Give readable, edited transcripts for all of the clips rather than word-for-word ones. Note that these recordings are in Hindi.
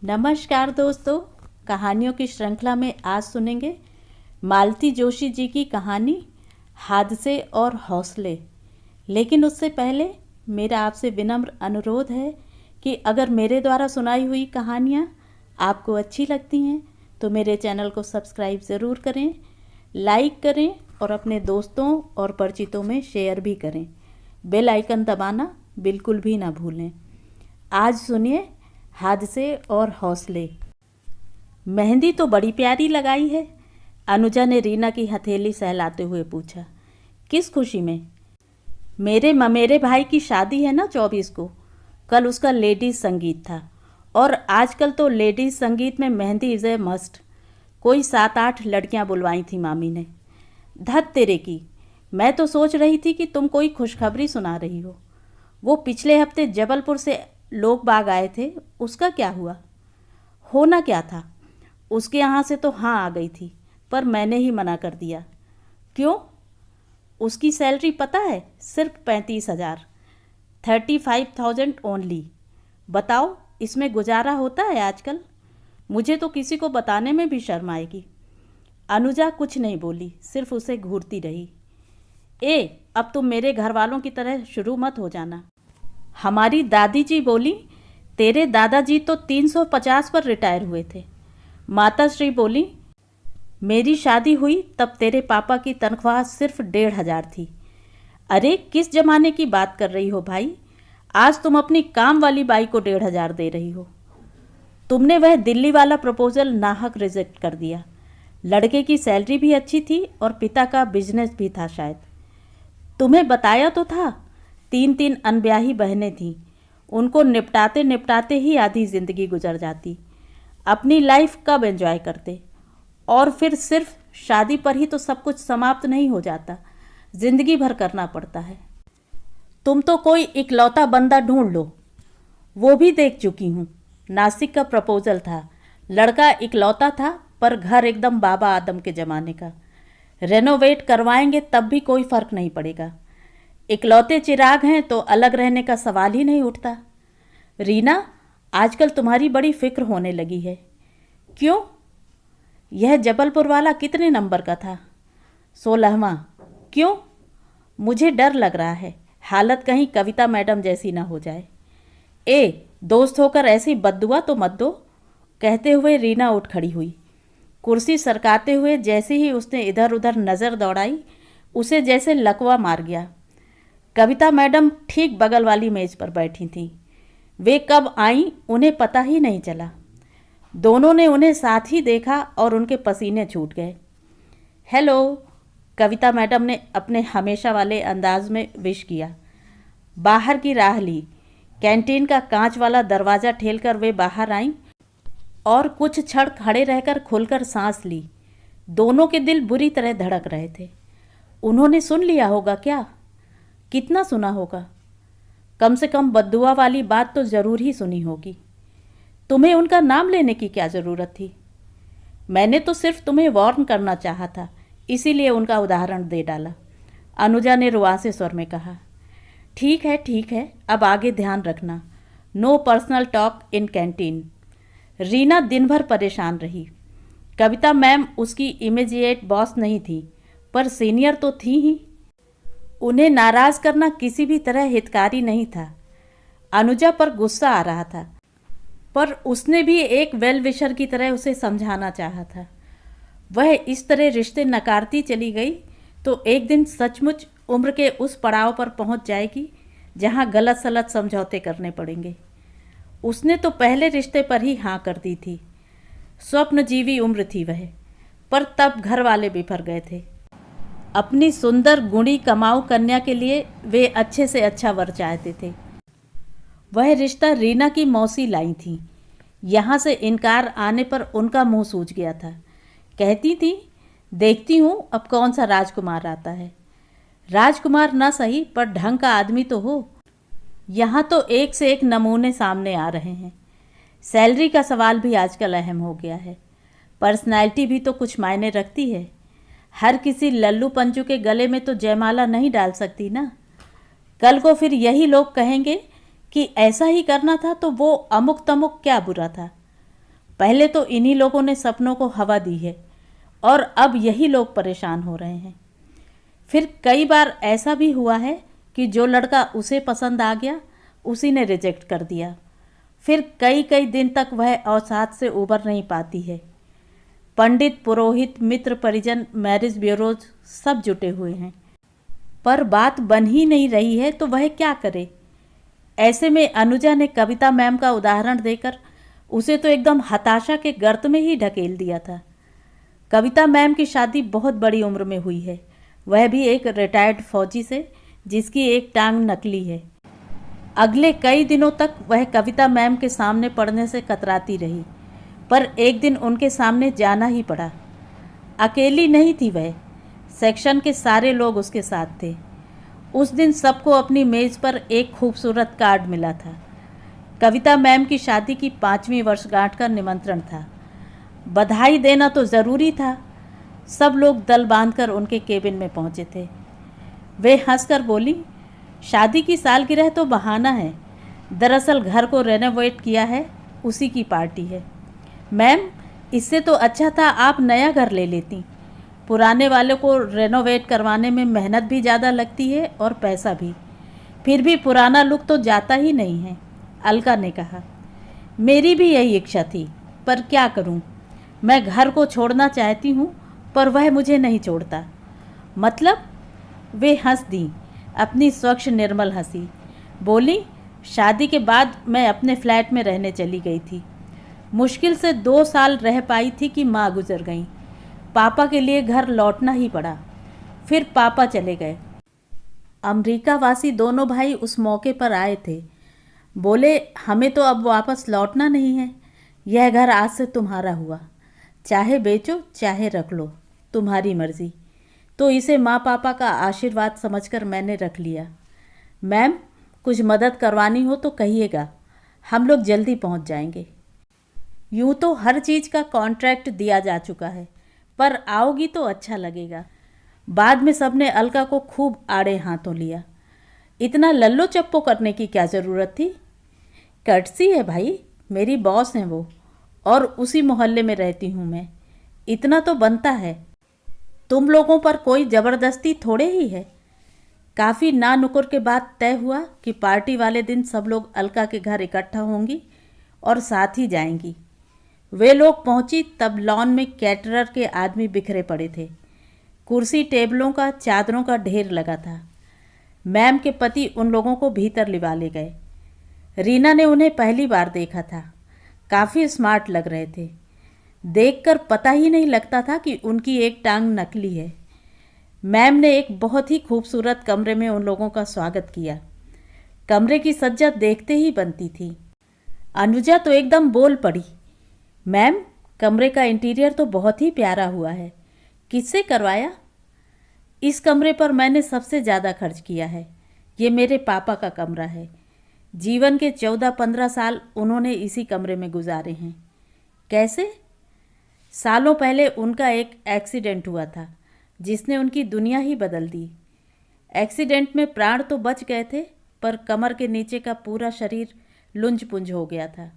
नमस्कार दोस्तों, कहानियों की श्रृंखला में आज सुनेंगे मालती जोशी जी की कहानी हादसे और हौसले। लेकिन उससे पहले मेरा आपसे विनम्र अनुरोध है कि अगर मेरे द्वारा सुनाई हुई कहानियाँ आपको अच्छी लगती हैं तो मेरे चैनल को सब्सक्राइब ज़रूर करें, लाइक करें और अपने दोस्तों और परिचितों में शेयर भी करें। बेल आइकन दबाना बिल्कुल भी ना भूलें। आज सुनिए हादसे और हौसले। मेहंदी तो बड़ी प्यारी लगाई है, अनुजा ने रीना की हथेली सहलाते हुए पूछा। किस खुशी में? मेरे ममेरे भाई की शादी है ना 24 को। कल उसका लेडीज संगीत था और आजकल तो लेडीज संगीत में मेहंदी इज़ ए मस्ट। कोई 7-8 लड़कियां बुलवाई थी मामी ने। धत तेरे की, मैं तो सोच रही थी कि तुम कोई खुशखबरी सुना रही हो। वो पिछले हफ्ते जबलपुर से लोग बाग आए थे, उसका क्या हुआ? होना क्या था, उसके यहाँ से तो हाँ आ गई थी, पर मैंने ही मना कर दिया। क्यों? उसकी सैलरी पता है, सिर्फ 35,000, 35,000 ओनली। बताओ, इसमें गुजारा होता है आजकल? मुझे तो किसी को बताने में भी शर्म आएगी। अनुजा कुछ नहीं बोली, सिर्फ उसे घूरती रही। अब तुम मेरे घर वालों की तरह शुरू मत हो जाना। हमारी दादी जी बोली, तेरे दादाजी तो 350 पर रिटायर हुए थे। माता श्री बोली, मेरी शादी हुई तब तेरे पापा की तनख्वाह सिर्फ 1,500 थी। अरे किस जमाने की बात कर रही हो भाई? आज तुम अपनी काम वाली बाई को 1,500 दे रही हो। तुमने वह दिल्ली वाला प्रपोजल नाहक रिजेक्ट कर दिया। लड़के की सैलरी भी अच्छी थी और पिता का बिजनेस भी था शायद। तुम्हें बताया तो था, 3 अनब्याही बहनें थीं। उनको निपटाते निपटाते ही आधी ज़िंदगी गुजर जाती। अपनी लाइफ कब एंजॉय करते? और फिर सिर्फ शादी पर ही तो सब कुछ समाप्त नहीं हो जाता, ज़िंदगी भर करना पड़ता है। तुम तो कोई इकलौता बंदा ढूंढ लो। वो भी देख चुकी हूँ। नासिक का प्रपोजल था, लड़का इकलौता था पर घर एकदम बाबा आदम के ज़माने का। रेनोवेट करवाएंगे तब भी कोई फ़र्क नहीं पड़ेगा। इकलौते चिराग हैं तो अलग रहने का सवाल ही नहीं उठता। रीना, आजकल तुम्हारी बड़ी फिक्र होने लगी है। क्यों? यह जबलपुर वाला कितने नंबर का था? 16वां। क्यों? मुझे डर लग रहा है, हालत कहीं कविता मैडम जैसी ना हो जाए। दोस्त होकर ऐसी बद्दुआ तो मत दो। कहते हुए रीना उठ खड़ी हुई। कुर्सी सरकाते हुए जैसे ही उसने इधर उधर नज़र दौड़ाई, उसे जैसे लकवा मार गया। कविता मैडम ठीक बगल वाली मेज पर बैठी थीं। वे कब आईं उन्हें पता ही नहीं चला। दोनों ने उन्हें साथ ही देखा और उनके पसीने छूट गए। हेलो, कविता मैडम ने अपने हमेशा वाले अंदाज में विश किया। बाहर की राह ली। कैंटीन का कांच वाला दरवाज़ा ठेलकर वे बाहर आईं और कुछ क्षण खड़े रहकर खुलकर सांस ली। दोनों के दिल बुरी तरह धड़क रहे थे। उन्होंने सुन लिया होगा क्या? कितना सुना होगा? कम से कम बद्दुआ वाली बात तो ज़रूर ही सुनी होगी। तुम्हें उनका नाम लेने की क्या ज़रूरत थी? मैंने तो सिर्फ तुम्हें वार्न करना चाहा था, इसीलिए उनका उदाहरण दे डाला, अनुजा ने रुआसे स्वर में कहा। ठीक है, अब आगे ध्यान रखना। No personal talk in canteen. Reena दिन भर परेशान रही। कविता मैम उसकी इमीडिएट बॉस नहीं थी, पर सीनियर तो थी ही। उन्हें नाराज़ करना किसी भी तरह हितकारी नहीं था। अनुजा पर गुस्सा आ रहा था, पर उसने भी एक वेल विशर की तरह उसे समझाना चाहा था। वह इस तरह रिश्ते नकारती चली गई तो एक दिन सचमुच उम्र के उस पड़ाव पर पहुंच जाएगी जहां गलत सलत समझौते करने पड़ेंगे। उसने तो पहले रिश्ते पर ही हाँ कर दी थी। स्वप्नजीवी उम्र थी वह, पर तब घर वाले बिफर गए थे। अपनी सुंदर गुणी कमाऊ कन्या के लिए वे अच्छे से अच्छा वर चाहते थे। वह रिश्ता रीना की मौसी लाई थी। यहाँ से इनकार आने पर उनका मुंह सूज गया था। कहती थी, देखती हूँ अब कौन सा राजकुमार आता है। राजकुमार ना सही, पर ढंग का आदमी तो हो। यहाँ तो एक से एक नमूने सामने आ रहे हैं। सैलरी का सवाल भी आजकल अहम हो गया है। पर्सनैलिटी भी तो कुछ मायने रखती है। हर किसी लल्लू पंचू के गले में तो जयमाला नहीं डाल सकती ना। कल को फिर यही लोग कहेंगे कि ऐसा ही करना था तो वो अमुक तमुक क्या बुरा था। पहले तो इन्हीं लोगों ने सपनों को हवा दी है और अब यही लोग परेशान हो रहे हैं। फिर कई बार ऐसा भी हुआ है कि जो लड़का उसे पसंद आ गया उसी ने रिजेक्ट कर दिया। फिर कई कई दिन तक वह अवसाद से उबर नहीं पाती है। पंडित, पुरोहित, मित्र, परिजन, मैरिज ब्यूरोज सब जुटे हुए हैं, पर बात बन ही नहीं रही है तो वह क्या करे। ऐसे में अनुजा ने कविता मैम का उदाहरण देकर उसे तो एकदम हताशा के गर्त में ही ढकेल दिया था। कविता मैम की शादी बहुत बड़ी उम्र में हुई है, वह भी एक रिटायर्ड फौजी से जिसकी एक टांग नकली है। अगले कई दिनों तक वह कविता मैम के सामने पढ़ने से कतराती रही, पर एक दिन उनके सामने जाना ही पड़ा। अकेली नहीं थी वह, सेक्शन के सारे लोग उसके साथ थे। उस दिन सबको अपनी मेज़ पर एक खूबसूरत कार्ड मिला था। कविता मैम की शादी की 5वीं वर्षगांठ का निमंत्रण था। बधाई देना तो ज़रूरी था। सब लोग दल बांधकर उनके केबिन में पहुंचे थे। वे हंसकर बोली, शादी की सालगिरह तो बहाना है, दरअसल घर को रेनोवेट किया है, उसी की पार्टी है। मैम, इससे तो अच्छा था आप नया घर ले लेती। पुराने वाले को रेनोवेट करवाने में मेहनत भी ज़्यादा लगती है और पैसा भी। फिर भी पुराना लुक तो जाता ही नहीं है, अलका ने कहा। मेरी भी यही इच्छा थी, पर क्या करूं? मैं घर को छोड़ना चाहती हूं, पर वह मुझे नहीं छोड़ता। मतलब? वे हंस दी, अपनी स्वच्छ निर्मल हंसी। बोली, शादी के बाद मैं अपने फ्लैट में रहने चली गई थी। मुश्किल से 2 साल रह पाई थी कि माँ गुजर गईं। पापा के लिए घर लौटना ही पड़ा। फिर पापा चले गए। अमेरिका वासी दोनों भाई उस मौके पर आए थे। बोले, हमें तो अब वापस लौटना नहीं है, यह घर आज से तुम्हारा हुआ, चाहे बेचो चाहे रख लो, तुम्हारी मर्जी। तो इसे माँ पापा का आशीर्वाद समझकर मैंने रख लिया। मैम, कुछ मदद करवानी हो तो कहिएगा, हम लोग जल्दी पहुँच जाएंगे। यूँ तो हर चीज़ का कॉन्ट्रैक्ट दिया जा चुका है, पर आओगी तो अच्छा लगेगा। बाद में सबने अलका को खूब आड़े हाथों लिया। इतना लल्लो चप्पो करने की क्या ज़रूरत थी? कर्टसी है भाई, मेरी बॉस हैं वो, और उसी मोहल्ले में रहती हूँ मैं, इतना तो बनता है। तुम लोगों पर कोई ज़बरदस्ती थोड़े ही है। काफ़ी ना नुकुर के बाद तय हुआ कि पार्टी वाले दिन सब लोग अलका के घर इकट्ठा होंगी और साथ ही जाएंगी। वे लोग पहुंची तब लॉन में कैटरर के आदमी बिखरे पड़े थे। कुर्सी टेबलों का, चादरों का ढेर लगा था। मैम के पति उन लोगों को भीतर लिवा ले गए। रीना ने उन्हें पहली बार देखा था। काफ़ी स्मार्ट लग रहे थे। देखकर पता ही नहीं लगता था कि उनकी एक टांग नकली है। मैम ने एक बहुत ही खूबसूरत कमरे में उन लोगों का स्वागत किया। कमरे की सज्जा देखते ही बनती थी। अनुजा तो एकदम बोल पड़ी, मैम, कमरे का इंटीरियर तो बहुत ही प्यारा हुआ है, किससे करवाया? इस कमरे पर मैंने सबसे ज़्यादा खर्च किया है। ये मेरे पापा का कमरा है। जीवन के 14-15 साल उन्होंने इसी कमरे में गुजारे हैं। कैसे? सालों पहले उनका एक एक्सीडेंट हुआ था जिसने उनकी दुनिया ही बदल दी। एक्सीडेंट में प्राण तो बच गए थे, पर कमर के नीचे का पूरा शरीर लुंज पुंज हो गया था।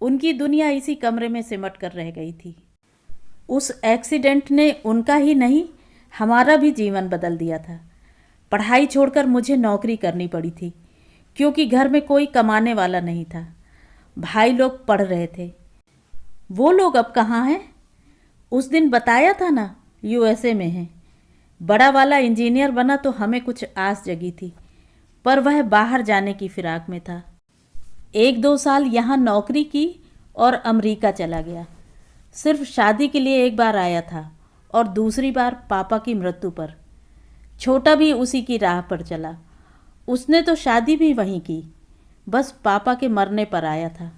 उनकी दुनिया इसी कमरे में सिमट कर रह गई थी। उस एक्सीडेंट ने उनका ही नहीं, हमारा भी जीवन बदल दिया था। पढ़ाई छोड़कर मुझे नौकरी करनी पड़ी थी, क्योंकि घर में कोई कमाने वाला नहीं था। भाई लोग पढ़ रहे थे। वो लोग अब कहाँ हैं? उस दिन बताया था ना, यूएसए में हैं। बड़ा वाला इंजीनियर बना तो हमें कुछ आस जगी थी, पर वह बाहर जाने की फिराक में था। 1-2 साल यहाँ नौकरी की और अमेरिका चला गया। सिर्फ शादी के लिए एक बार आया था और दूसरी बार पापा की मृत्यु पर। छोटा भी उसी की राह पर चला। उसने तो शादी भी वहीं की, बस पापा के मरने पर आया था।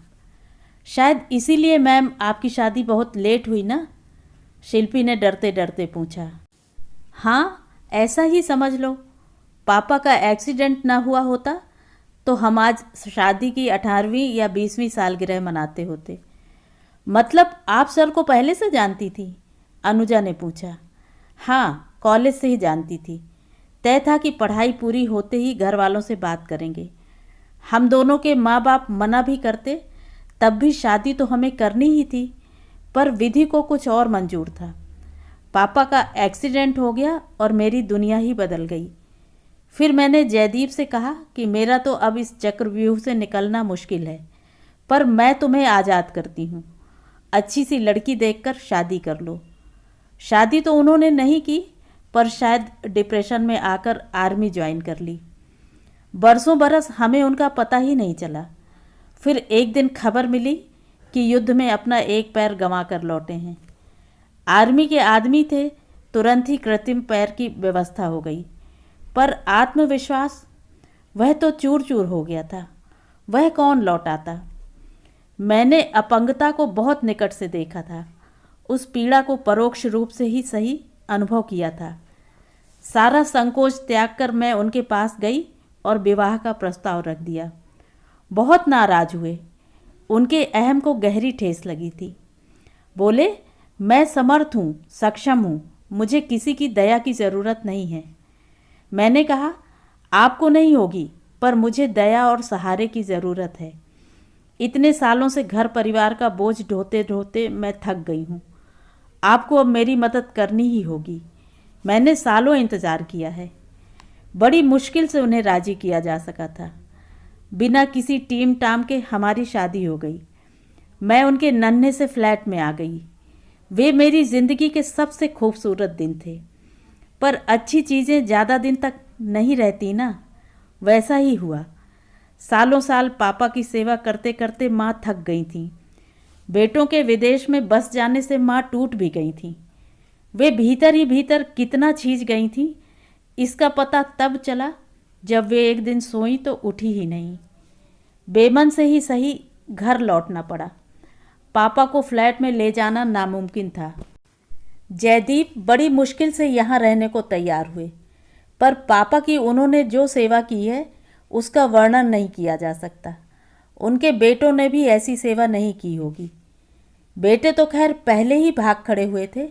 शायद इसीलिए मैम आपकी शादी बहुत लेट हुई ना? शिल्पी ने डरते डरते पूछा। हाँ, ऐसा ही समझ लो। पापा का एक्सीडेंट ना हुआ होता तो हम आज शादी की 18वीं या 20वीं सालगिरह मनाते होते। मतलब आप सर को पहले से जानती थी? अनुजा ने पूछा। हाँ, कॉलेज से ही जानती थी। तय था कि पढ़ाई पूरी होते ही घर वालों से बात करेंगे। हम दोनों के माँ बाप मना भी करते तब भी शादी तो हमें करनी ही थी, पर विधि को कुछ और मंजूर था। पापा का एक्सीडेंट हो गया और मेरी दुनिया ही बदल गई। फिर मैंने जयदीप से कहा कि मेरा तो अब इस चक्रव्यूह से निकलना मुश्किल है, पर मैं तुम्हें आज़ाद करती हूँ। अच्छी सी लड़की देखकर शादी कर लो। शादी तो उन्होंने नहीं की, पर शायद डिप्रेशन में आकर आर्मी ज्वाइन कर ली। बरसों बरस हमें उनका पता ही नहीं चला। फिर एक दिन खबर मिली कि युद्ध में अपना एक पैर गंवा कर लौटे हैं। आर्मी के आदमी थे, तुरंत ही कृत्रिम पैर की व्यवस्था हो गई, पर आत्मविश्वास वह तो चूर चूर हो गया था। वह कौन लौट आता। मैंने अपंगता को बहुत निकट से देखा था, उस पीड़ा को परोक्ष रूप से ही सही अनुभव किया था। सारा संकोच त्याग कर मैं उनके पास गई और विवाह का प्रस्ताव रख दिया। बहुत नाराज हुए, उनके अहम को गहरी ठेस लगी थी। बोले, मैं समर्थ हूँ, सक्षम हूँ, मुझे किसी की दया की ज़रूरत नहीं है। मैंने कहा, आपको नहीं होगी, पर मुझे दया और सहारे की ज़रूरत है। इतने सालों से घर परिवार का बोझ ढोते ढोते मैं थक गई हूँ। आपको अब मेरी मदद करनी ही होगी। मैंने सालों इंतज़ार किया है। बड़ी मुश्किल से उन्हें राज़ी किया जा सका था। बिना किसी टीम टाम के हमारी शादी हो गई। मैं उनके नन्हे से फ्लैट में आ गई। वे मेरी ज़िंदगी के सबसे खूबसूरत दिन थे, पर अच्छी चीज़ें ज़्यादा दिन तक नहीं रहती ना। वैसा ही हुआ। सालों साल पापा की सेवा करते करते माँ थक गई थी। बेटों के विदेश में बस जाने से माँ टूट भी गई थी। वे भीतर ही भीतर कितना खींच गई थी, इसका पता तब चला जब वे एक दिन सोई तो उठी ही नहीं। बेमन से ही सही घर लौटना पड़ा। पापा को फ्लैट में ले जाना नामुमकिन था। जयदीप बड़ी मुश्किल से यहाँ रहने को तैयार हुए, पर पापा की उन्होंने जो सेवा की है उसका वर्णन नहीं किया जा सकता। उनके बेटों ने भी ऐसी सेवा नहीं की होगी। बेटे तो खैर पहले ही भाग खड़े हुए थे,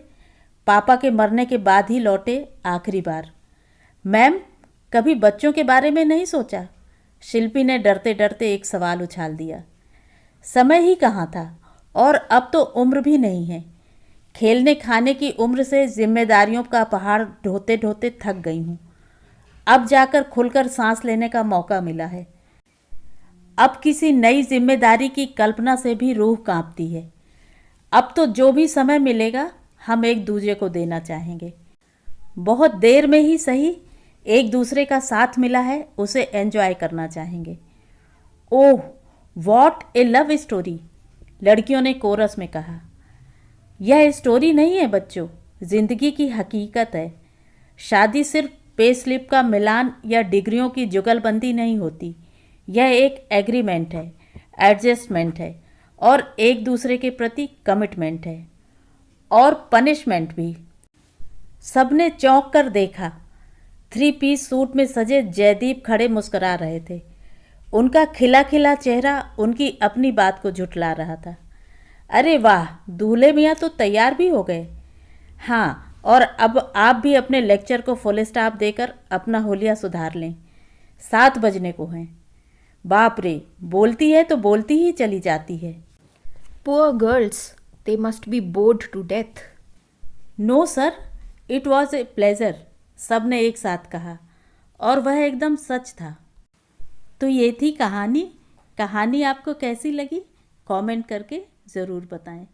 पापा के मरने के बाद ही लौटे आखिरी बार। मैम, कभी बच्चों के बारे में नहीं सोचा? शिल्पी ने डरते डरते एक सवाल उछाल दिया। समय ही कहाँ था, और अब तो उम्र भी नहीं है। खेलने खाने की उम्र से जिम्मेदारियों का पहाड़ ढोते ढोते थक गई हूँ। अब जाकर खुलकर सांस लेने का मौका मिला है। अब किसी नई जिम्मेदारी की कल्पना से भी रूह कांपती है। अब तो जो भी समय मिलेगा हम एक दूसरे को देना चाहेंगे। बहुत देर में ही सही, एक दूसरे का साथ मिला है, उसे एंजॉय करना चाहेंगे। ओह, व्हाट ए लव स्टोरी, लड़कियों ने कोरस में कहा। यह स्टोरी नहीं है बच्चों, जिंदगी की हकीकत है। शादी सिर्फ पे स्लिप का मिलान या डिग्रियों की जुगलबंदी नहीं होती। यह एक एग्रीमेंट है, एडजस्टमेंट है, और एक दूसरे के प्रति कमिटमेंट है, और पनिशमेंट भी। सबने चौंक कर देखा। 3 पीस सूट में सजे जयदीप खड़े मुस्कुरा रहे थे। उनका खिला खिला चेहरा उनकी अपनी बात को झुठला रहा था। अरे वाह, दूल्हे मियाँ तो तैयार भी हो गए। हाँ, और अब आप भी अपने लेक्चर को फुल स्टॉप देकर अपना होलिया सुधार लें। 7 बजने को हैं। बाप रे, बोलती है तो बोलती ही चली जाती है। Poor girls, they must be bored to death. No sir, it was a pleasure, सब ने एक साथ कहा, और वह एकदम सच था। तो ये थी कहानी। कहानी आपको कैसी लगी कमेंट करके ज़रूर बताएं।